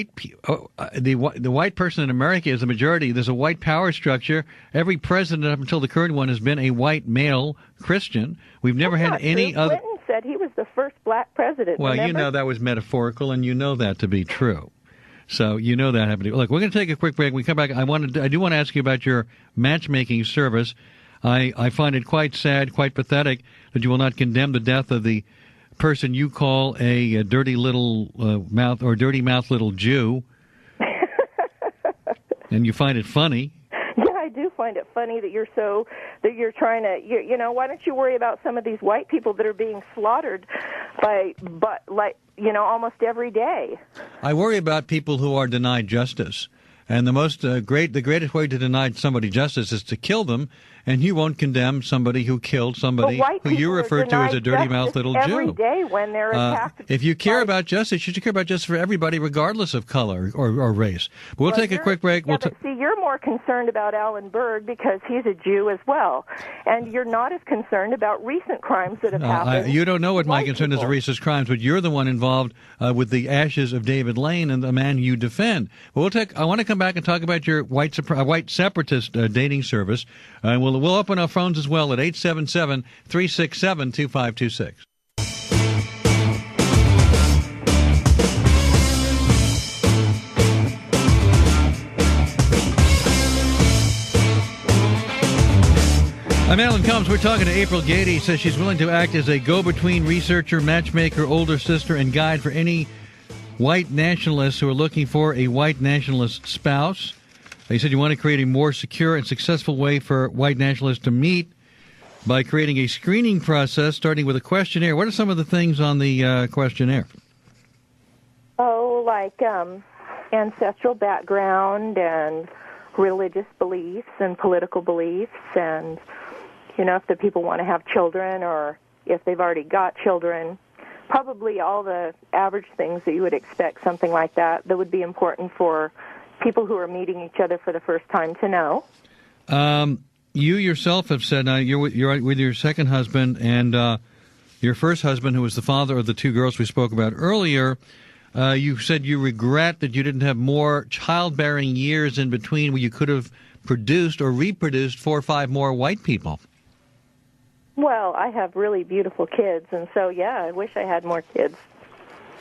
The white person in America is the majority. There's a white power structure. Every president up until the current one has been a white male Christian. We've never had any other. Clinton said he was the first black president. Well, remember? you know that was metaphorical, and you know that to be true. So you know that happened. Look, we're going to take a quick break. When we come back, I do want to ask you about your matchmaking service. I find it quite sad, quite pathetic that you will not condemn the death of the person you call a dirty little mouth or dirty mouth little Jew, and you find it funny. Yeah, I do find it funny that you're trying to, you know, why don't you worry about some of these white people that are being slaughtered almost every day? I worry about people who are denied justice. And the greatest way to deny somebody justice is to kill them, and you won't condemn somebody who killed somebody who you refer to as a dirty-mouthed little Jew. Every day when they're attacked. If you care about justice, you should care about justice for everybody, regardless of color or race. But we'll take a quick break. Yeah, but see, you're more concerned about Alan Berg because he's a Jew as well, and you're not as concerned about recent crimes that have happened. You don't know what my concern is of recent crimes, but you're the one involved with the ashes of David Lane and the man you defend. But I want to come back and talk about your white separatist dating service, and we'll open our phones as well at 877-367-2526. I'm Alan Combs. We're talking to April Gaede. Says she's willing to act as a go-between, researcher, matchmaker, older sister, and guide for any white nationalists who are looking for a white nationalist spouse. You said you want to create a more secure and successful way for white nationalists to meet by creating a screening process, starting with a questionnaire. What are some of the things on the questionnaire? Oh, like ancestral background and religious beliefs and political beliefs, and, you know, if the people want to have children or if they've already got children. Probably all the average things that you would expect, something like that would be important for people who are meeting each other for the first time to know. You yourself have said you're with your second husband and your first husband, who was the father of the two girls we spoke about earlier. You said you regret that you didn't have more childbearing years in between where you could have produced or reproduced 4 or 5 more white people. Well, I have really beautiful kids, and so, yeah, I wish I had more kids.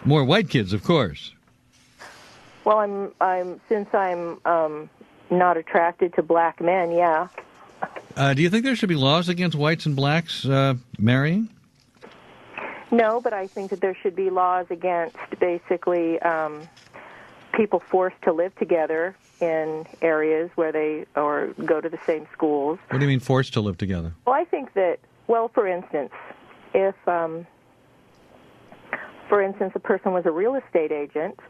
More white kids, of course. Well, since I'm not attracted to black men, yeah. Do you think there should be laws against whites and blacks marrying? No, but I think that there should be laws against basically people forced to live together in areas where they or go to the same schools. What do you mean forced to live together? Well, I think that, well, for instance, if, a person was a real estate agent,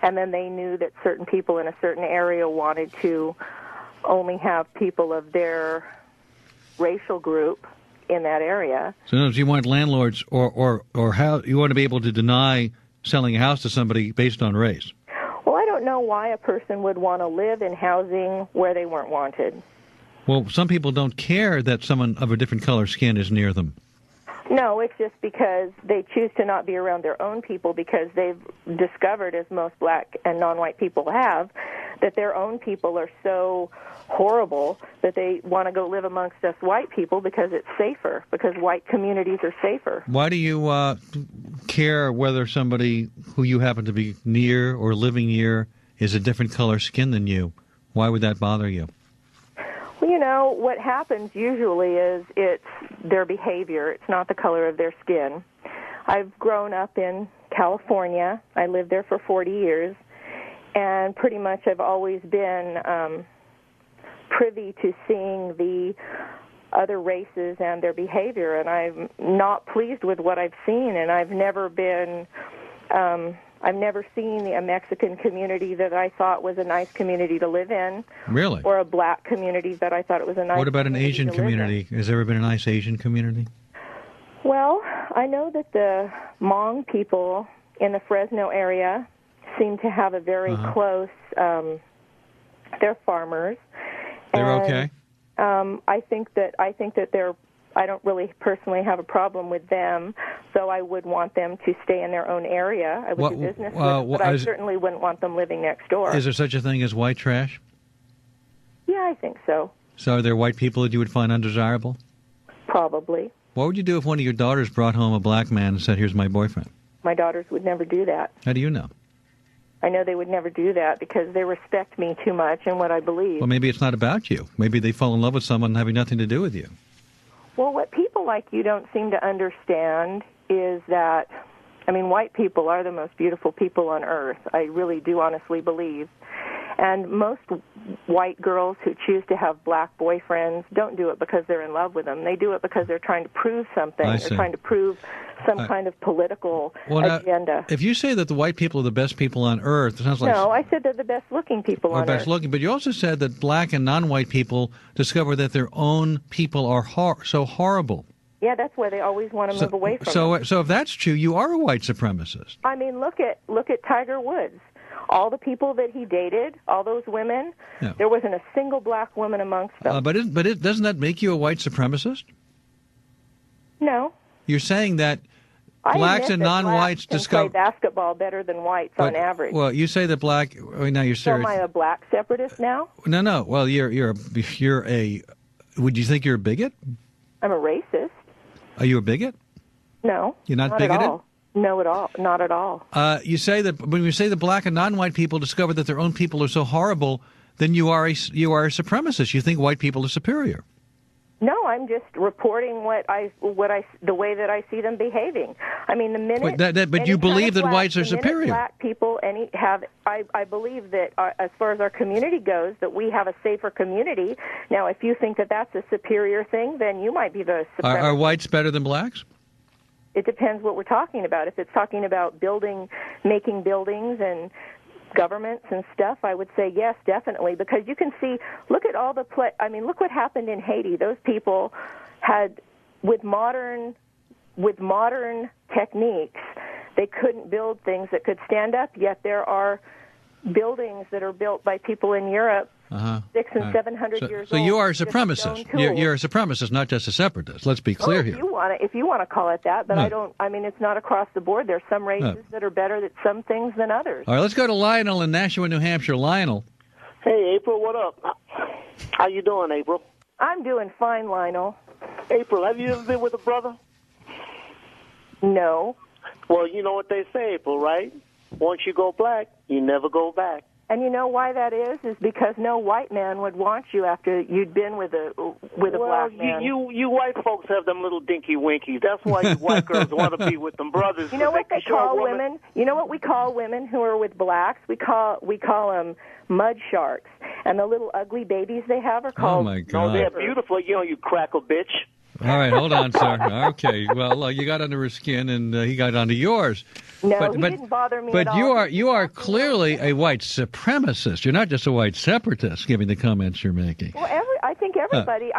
and then they knew that certain people in a certain area wanted to only have people of their racial group in that area. So in other words, you want landlords or how you want to be able to deny selling a house to somebody based on race? Well, I don't know why a person would want to live in housing where they weren't wanted. Well, some people don't care that someone of a different color skin is near them. No, it's just because they choose to not be around their own people because they've discovered, as most black and non-white people have, that their own people are so horrible that they want to go live amongst us white people because it's safer, because white communities are safer. Why do you care whether somebody who you happen to be near or living near is a different color skin than you? Why would that bother you? Well, you know, what happens usually is it's their behavior. It's not the color of their skin. I've grown up in California. I lived there for 40 years, and pretty much I've always been privy to seeing the other races and their behavior, and I'm not pleased with what I've seen, and I've never seen a Mexican community that I thought was a nice community to live in. Really? Or a black community that I thought it was a nice community. What about an Asian community? Has there ever been a nice Asian community? Well, I know that the Hmong people in the Fresno area seem to have a very close, they're farmers. They're and, okay? I think that they're I don't really personally have a problem with them, so I would want them to stay in their own area. I would do business with them, but I certainly wouldn't want them living next door. Is there such a thing as white trash? Yeah, I think so. So are there white people that you would find undesirable? Probably. What would you do if one of your daughters brought home a black man and said, here's my boyfriend? My daughters would never do that. How do you know? I know they would never do that because they respect me too much and what I believe. Well, maybe it's not about you. Maybe they fall in love with someone having nothing to do with you. Well, what people like you don't seem to understand is that, I mean, white people are the most beautiful people on earth. I really do honestly believe. And most white girls who choose to have black boyfriends don't do it because they're in love with them. They do it because they're trying to prove something. They're trying to prove some kind of political agenda. Now, if you say that the white people are the best people on earth, it sounds like... No, I said they're the best-looking people on best earth. Looking, but you also said that black and non-white people discover that their own people are so horrible. Yeah, that's why they always want to move away from them. So if that's true, you are a white supremacist. I mean, look at Tiger Woods. All the people that he dated, all those women, there wasn't a single black woman amongst them. But doesn't that make you a white supremacist? No. You're saying that blacks and non-whites discover play basketball better than whites on average. Well, you say that black. I mean, now you're serious. So am I a black separatist now? No. Well, you're a. Would you think you're a bigot? I'm a racist. Are you a bigot? No. You're not bigoted? At all. No, at all. Not at all. You say that when you say the black and non-white people discover that their own people are so horrible, then you are a supremacist. You think white people are superior. No, I'm just reporting the way that I see them behaving. I mean, the minute. But you believe that whites are superior. Black people I believe that as far as our community goes, that we have a safer community. Now, if you think that that's a superior thing, then you might be the supremacist. Are whites better than blacks? It depends what we're talking about. If it's talking about making buildings and governments and stuff, I would say yes, definitely, because you can see. Look at all look what happened in Haiti. Those people had, with modern techniques, they couldn't build things that could stand up. Yet there are buildings that are built by people in Europe. 600 and 700 years old. So you are a supremacist. You're a supremacist, not just a separatist. Let's be clear here. If you want to call it that, but I don't. I mean, it's not across the board. There's some races that are better at some things than others. All right, let's go to Lionel in Nashua, New Hampshire. Lionel. Hey, April, what up? How you doing, April? I'm doing fine, Lionel. April, have you ever been with a brother? No. Well, you know what they say, April, right? Once you go black, you never go back. And you know why that is because no white man would want you after you'd been with a black man. You white folks have them little dinky winkies. That's why you white girls want to be with them brothers. You know what they call women? You know what we call women who are with blacks? We call them mud sharks. And the little ugly babies they have are called. Oh my God! No, they're beautiful. You crackle bitch. All right, hold on, sir. Okay, well, you got under his skin, and he got under yours. No, he didn't bother me at all. But you are clearly a white supremacist. You're not just a white separatist, given the comments you're making. Well, I think everybody.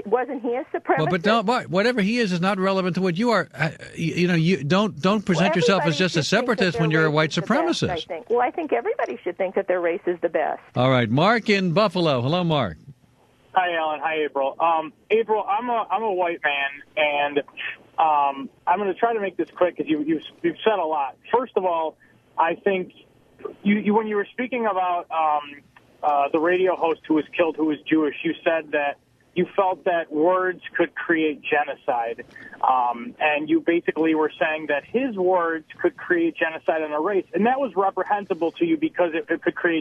Wasn't he a supremacist? Well, but whatever he is not relevant to what you are. You don't present yourself as just a separatist when you're a white supremacist. Best, I think. Well, I think everybody should think that their race is the best. All right, Mark in Buffalo. Hello, Mark. Hi, Alan. Hi, April. April, I'm a white man, and I'm going to try to make this quick because you've said a lot. First of all, I think you when you were speaking about the radio host who was killed, who was Jewish, you said that you felt that words could create genocide, and you basically were saying that his words could create genocide in a race, and that was reprehensible to you because it could create